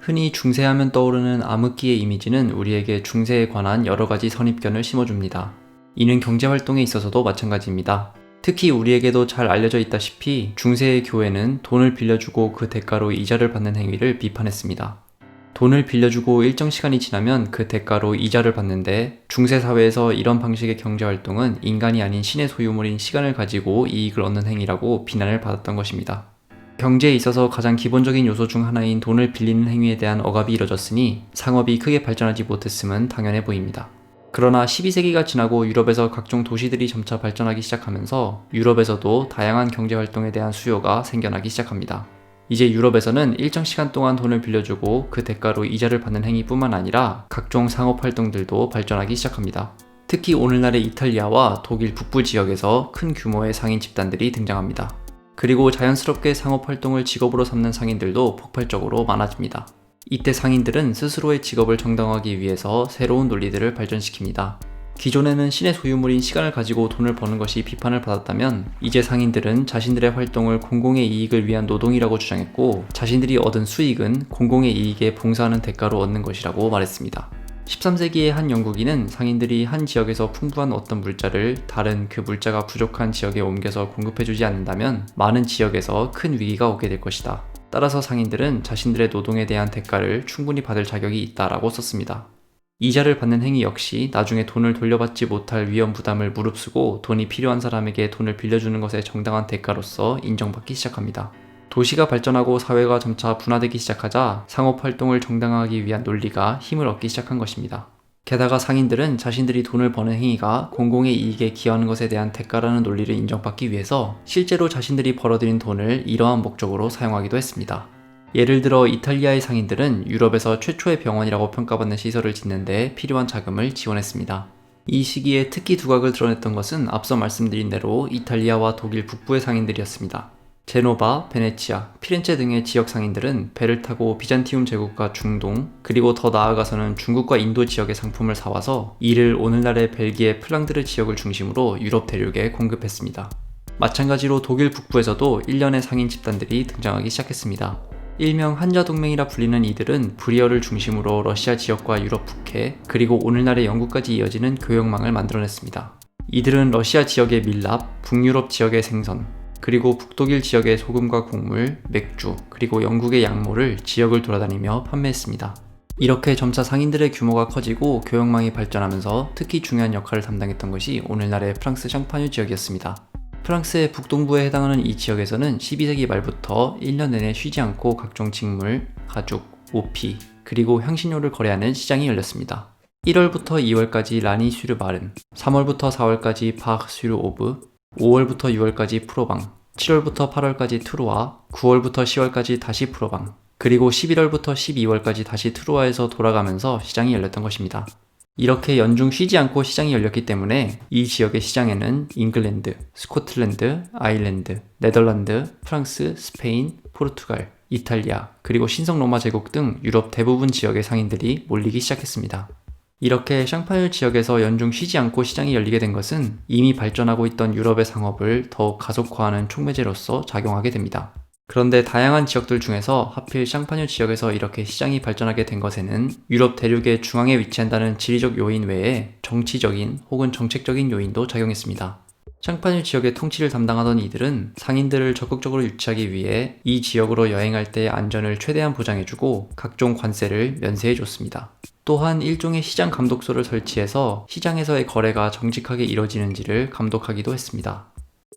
흔히 중세하면 떠오르는 암흑기의 이미지는 우리에게 중세에 관한 여러 가지 선입견을 심어줍니다. 이는 경제활동에 있어서도 마찬가지입니다. 특히 우리에게도 잘 알려져 있다시피 중세의 교회는 돈을 빌려주고 그 대가로 이자를 받는 행위를 비판했습니다. 돈을 빌려주고 일정 시간이 지나면 그 대가로 이자를 받는데 중세 사회에서 이런 방식의 경제활동은 인간이 아닌 신의 소유물인 시간을 가지고 이익을 얻는 행위라고 비난을 받았던 것입니다. 경제에 있어서 가장 기본적인 요소 중 하나인 돈을 빌리는 행위에 대한 억압이 이뤄졌으니 상업이 크게 발전하지 못했음은 당연해 보입니다. 그러나 12세기가 지나고 유럽에서 각종 도시들이 점차 발전하기 시작하면서 유럽에서도 다양한 경제활동에 대한 수요가 생겨나기 시작합니다. 이제 유럽에서는 일정 시간 동안 돈을 빌려주고 그 대가로 이자를 받는 행위뿐만 아니라 각종 상업활동들도 발전하기 시작합니다. 특히 오늘날의 이탈리아와 독일 북부 지역에서 큰 규모의 상인 집단들이 등장합니다. 그리고 자연스럽게 상업활동을 직업으로 삼는 상인들도 폭발적으로 많아집니다. 이때 상인들은 스스로의 직업을 정당화하기 위해서 새로운 논리들을 발전시킵니다. 기존에는 신의 소유물인 시간을 가지고 돈을 버는 것이 비판을 받았다면 이제 상인들은 자신들의 활동을 공공의 이익을 위한 노동이라고 주장했고 자신들이 얻은 수익은 공공의 이익에 봉사하는 대가로 얻는 것이라고 말했습니다. 13세기의 한 영국인은 상인들이 한 지역에서 풍부한 어떤 물자를 다른 그 물자가 부족한 지역에 옮겨서 공급해주지 않는다면 많은 지역에서 큰 위기가 오게 될 것이다. 따라서 상인들은 자신들의 노동에 대한 대가를 충분히 받을 자격이 있다라고 썼습니다. 이자를 받는 행위 역시 나중에 돈을 돌려받지 못할 위험 부담을 무릅쓰고 돈이 필요한 사람에게 돈을 빌려주는 것의 정당한 대가로서 인정받기 시작합니다. 도시가 발전하고 사회가 점차 분화되기 시작하자 상업활동을 정당화하기 위한 논리가 힘을 얻기 시작한 것입니다. 게다가 상인들은 자신들이 돈을 버는 행위가 공공의 이익에 기여하는 것에 대한 대가라는 논리를 인정받기 위해서 실제로 자신들이 벌어들인 돈을 이러한 목적으로 사용하기도 했습니다. 예를 들어 이탈리아의 상인들은 유럽에서 최초의 병원이라고 평가받는 시설을 짓는 데 필요한 자금을 지원했습니다. 이 시기에 특히 두각을 드러냈던 것은 앞서 말씀드린 대로 이탈리아와 독일 북부의 상인들이었습니다. 제노바, 베네치아, 피렌체 등의 지역 상인들은 배를 타고 비잔티움 제국과 중동, 그리고 더 나아가서는 중국과 인도 지역의 상품을 사와서 이를 오늘날의 벨기에 플랑드르 지역을 중심으로 유럽 대륙에 공급했습니다. 마찬가지로 독일 북부에서도 일련의 상인 집단들이 등장하기 시작했습니다. 일명 한자동맹이라 불리는 이들은 브리어를 중심으로 러시아 지역과 유럽 북해, 그리고 오늘날의 영국까지 이어지는 교역망을 만들어냈습니다. 이들은 러시아 지역의 밀랍, 북유럽 지역의 생선, 그리고 북독일 지역의 소금과 곡물, 맥주, 그리고 영국의 양모를 지역을 돌아다니며 판매했습니다. 이렇게 점차 상인들의 규모가 커지고 교역망이 발전하면서 특히 중요한 역할을 담당했던 것이 오늘날의 프랑스 샹파뉴 지역이었습니다. 프랑스의 북동부에 해당하는 이 지역에서는 12세기 말부터 1년 내내 쉬지 않고 각종 직물, 가죽, 오피, 그리고 향신료를 거래하는 시장이 열렸습니다. 1월부터 2월까지 라니 슈르 마른, 3월부터 4월까지 박 슈르 오브, 5월부터 6월까지 프로방, 7월부터 8월까지 트루아, 9월부터 10월까지 다시 프로방, 그리고 11월부터 12월까지 다시 트루아에서 돌아가면서 시장이 열렸던 것입니다. 이렇게 연중 쉬지 않고 시장이 열렸기 때문에 이 지역의 시장에는 잉글랜드, 스코틀랜드, 아일랜드, 네덜란드, 프랑스, 스페인, 포르투갈, 이탈리아, 그리고 신성 로마 제국 등 유럽 대부분 지역의 상인들이 몰리기 시작했습니다. 이렇게 샹파뉴 지역에서 연중 쉬지 않고 시장이 열리게 된 것은 이미 발전하고 있던 유럽의 상업을 더욱 가속화하는 촉매제로서 작용하게 됩니다. 그런데 다양한 지역들 중에서 하필 샹파뉴 지역에서 이렇게 시장이 발전하게 된 것에는 유럽 대륙의 중앙에 위치한다는 지리적 요인 외에 정치적인 혹은 정책적인 요인도 작용했습니다. 샹파뉴 지역의 통치를 담당하던 이들은 상인들을 적극적으로 유치하기 위해 이 지역으로 여행할 때의 안전을 최대한 보장해주고 각종 관세를 면세해줬습니다. 또한 일종의 시장 감독소를 설치해서 시장에서의 거래가 정직하게 이뤄지는지를 감독하기도 했습니다.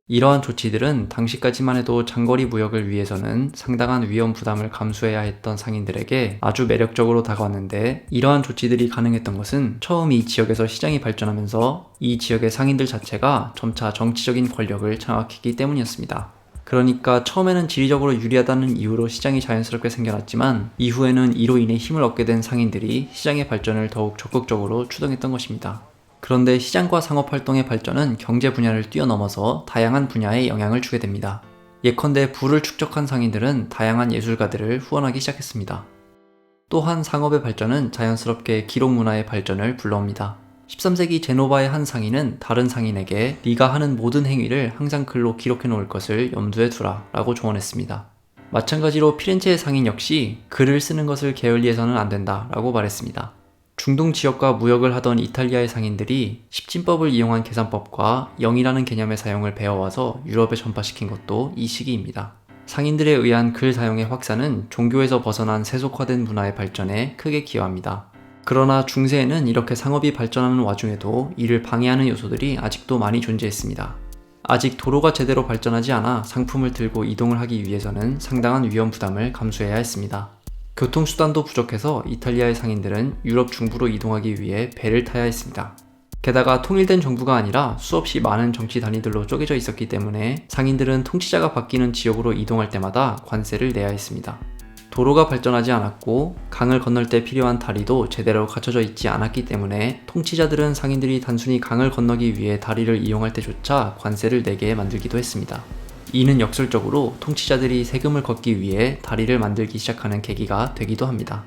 이러한 조치들은 당시까지만 해도 장거리 무역을 위해서는 상당한 위험 부담을 감수해야 했던 상인들에게 아주 매력적으로 다가왔는데 이러한 조치들이 가능했던 것은 처음 이 지역에서 시장이 발전하면서 이 지역의 상인들 자체가 점차 정치적인 권력을 장악했기 때문이었습니다. 그러니까 처음에는 지리적으로 유리하다는 이유로 시장이 자연스럽게 생겨났지만 이후에는 이로 인해 힘을 얻게 된 상인들이 시장의 발전을 더욱 적극적으로 추동했던 것입니다. 그런데 시장과 상업활동의 발전은 경제 분야를 뛰어넘어서 다양한 분야에 영향을 주게 됩니다. 예컨대 부를 축적한 상인들은 다양한 예술가들을 후원하기 시작했습니다. 또한 상업의 발전은 자연스럽게 기록 문화의 발전을 불러옵니다. 13세기 제노바의 한 상인은 다른 상인에게 네가 하는 모든 행위를 항상 글로 기록해 놓을 것을 염두에 두라 라고 조언했습니다. 마찬가지로 피렌체의 상인 역시 글을 쓰는 것을 게을리해서는 안 된다 라고 말했습니다. 중동 지역과 무역을 하던 이탈리아의 상인들이 십진법을 이용한 계산법과 0이라는 개념의 사용을 배워와서 유럽에 전파시킨 것도 이 시기입니다. 상인들에 의한 글 사용의 확산은 종교에서 벗어난 세속화된 문화의 발전에 크게 기여합니다. 그러나 중세에는 이렇게 상업이 발전하는 와중에도 이를 방해하는 요소들이 아직도 많이 존재했습니다. 아직 도로가 제대로 발전하지 않아 상품을 들고 이동을 하기 위해서는 상당한 위험 부담을 감수해야 했습니다. 교통수단도 부족해서 이탈리아의 상인들은 유럽 중부로 이동하기 위해 배를 타야 했습니다. 게다가 통일된 정부가 아니라 수없이 많은 정치 단위들로 쪼개져 있었기 때문에 상인들은 통치자가 바뀌는 지역으로 이동할 때마다 관세를 내야 했습니다. 도로가 발전하지 않았고 강을 건널 때 필요한 다리도 제대로 갖춰져 있지 않았기 때문에 통치자들은 상인들이 단순히 강을 건너기 위해 다리를 이용할 때조차 관세를 내게 만들기도 했습니다. 이는 역설적으로 통치자들이 세금을 걷기 위해 다리를 만들기 시작하는 계기가 되기도 합니다.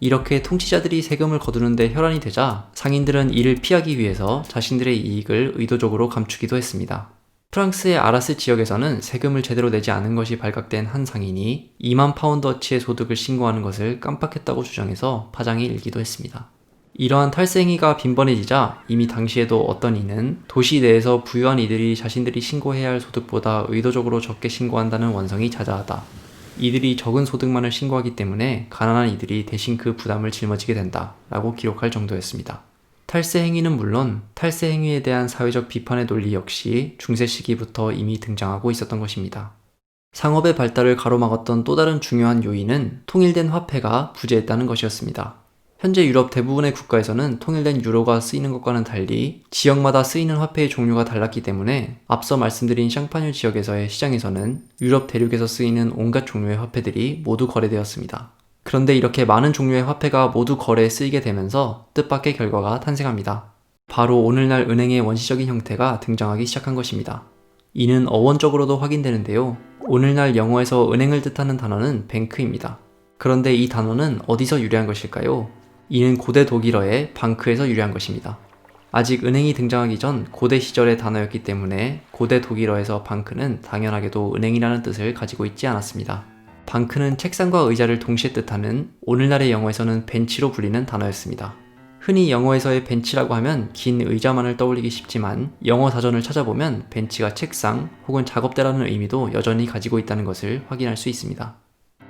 이렇게 통치자들이 세금을 거두는데 혈안이 되자 상인들은 이를 피하기 위해서 자신들의 이익을 의도적으로 감추기도 했습니다. 프랑스의 아라스 지역에서는 세금을 제대로 내지 않은 것이 발각된 한 상인이 2만 파운드어치의 소득을 신고하는 것을 깜빡했다고 주장해서 파장이 일기도 했습니다. 이러한 탈세 행위가 빈번해지자 이미 당시에도 어떤 이는 도시 내에서 부유한 이들이 자신들이 신고해야 할 소득보다 의도적으로 적게 신고한다는 원성이 자자하다. 이들이 적은 소득만을 신고하기 때문에 가난한 이들이 대신 그 부담을 짊어지게 된다 라고 기록할 정도였습니다. 탈세 행위는 물론 탈세 행위에 대한 사회적 비판의 논리 역시 중세 시기부터 이미 등장하고 있었던 것입니다. 상업의 발달을 가로막았던 또 다른 중요한 요인은 통일된 화폐가 부재했다는 것이었습니다. 현재 유럽 대부분의 국가에서는 통일된 유로가 쓰이는 것과는 달리 지역마다 쓰이는 화폐의 종류가 달랐기 때문에 앞서 말씀드린 샹파뉴 지역에서의 시장에서는 유럽 대륙에서 쓰이는 온갖 종류의 화폐들이 모두 거래되었습니다. 그런데 이렇게 많은 종류의 화폐가 모두 거래에 쓰이게 되면서 뜻밖의 결과가 탄생합니다. 바로 오늘날 은행의 원시적인 형태가 등장하기 시작한 것입니다. 이는 어원적으로도 확인되는데요. 오늘날 영어에서 은행을 뜻하는 단어는 뱅크입니다. 그런데 이 단어는 어디서 유래한 것일까요? 이는 고대 독일어의 방크에서 유래한 것입니다. 아직 은행이 등장하기 전 고대 시절의 단어였기 때문에 고대 독일어에서 방크는 당연하게도 은행이라는 뜻을 가지고 있지 않았습니다. 방크는 책상과 의자를 동시에 뜻하는 오늘날의 영어에서는 벤치로 불리는 단어였습니다. 흔히 영어에서의 벤치라고 하면 긴 의자만을 떠올리기 쉽지만 영어 사전을 찾아보면 벤치가 책상 혹은 작업대라는 의미도 여전히 가지고 있다는 것을 확인할 수 있습니다.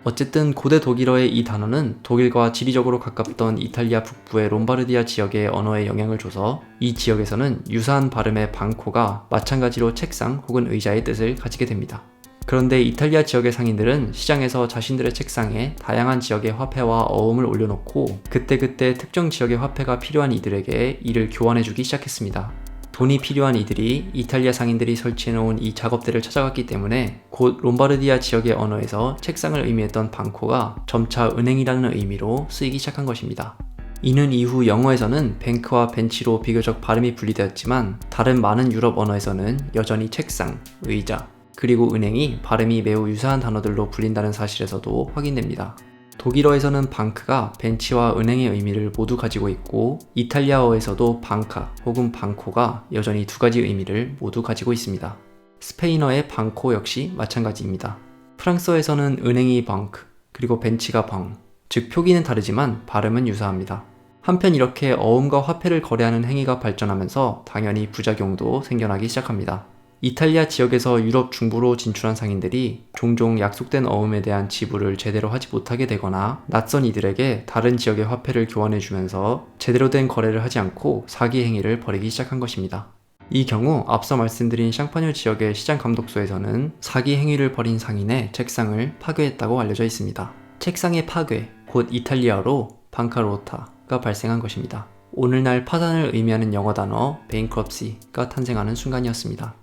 어쨌든 고대 독일어의 이 단어는 독일과 지리적으로 가깝던 이탈리아 북부의 롬바르디아 지역의 언어에 영향을 줘서 이 지역에서는 유사한 발음의 방코가 마찬가지로 책상 혹은 의자의 뜻을 가지게 됩니다. 그런데 이탈리아 지역의 상인들은 시장에서 자신들의 책상에 다양한 지역의 화폐와 어음을 올려놓고 그때그때 특정 지역의 화폐가 필요한 이들에게 이를 교환해주기 시작했습니다. 돈이 필요한 이들이 이탈리아 상인들이 설치해놓은 이 작업대를 찾아갔기 때문에 곧 롬바르디아 지역의 언어에서 책상을 의미했던 방코가 점차 은행이라는 의미로 쓰이기 시작한 것입니다. 이는 이후 영어에서는 뱅크와 벤치로 비교적 발음이 분리되었지만 다른 많은 유럽 언어에서는 여전히 책상, 의자, 그리고 은행이 발음이 매우 유사한 단어들로 불린다는 사실에서도 확인됩니다. 독일어에서는 방크가 벤치와 은행의 의미를 모두 가지고 있고 이탈리아어에서도 방카 혹은 방코가 여전히 두 가지 의미를 모두 가지고 있습니다. 스페인어의 방코 역시 마찬가지입니다. 프랑스어에서는 은행이 방크 그리고 벤치가 방, 즉 표기는 다르지만 발음은 유사합니다. 한편 이렇게 어음과 화폐를 거래하는 행위가 발전하면서 당연히 부작용도 생겨나기 시작합니다. 이탈리아 지역에서 유럽 중부로 진출한 상인들이 종종 약속된 어음에 대한 지불을 제대로 하지 못하게 되거나 낯선 이들에게 다른 지역의 화폐를 교환해주면서 제대로 된 거래를 하지 않고 사기 행위를 벌이기 시작한 것입니다. 이 경우 앞서 말씀드린 샹파뉴 지역의 시장 감독소에서는 사기 행위를 벌인 상인의 책상을 파괴했다고 알려져 있습니다. 책상의 파괴, 곧 이탈리아어로 방카로타가 발생한 것입니다. 오늘날 파산을 의미하는 영어 단어 bankruptcy가 탄생하는 순간이었습니다.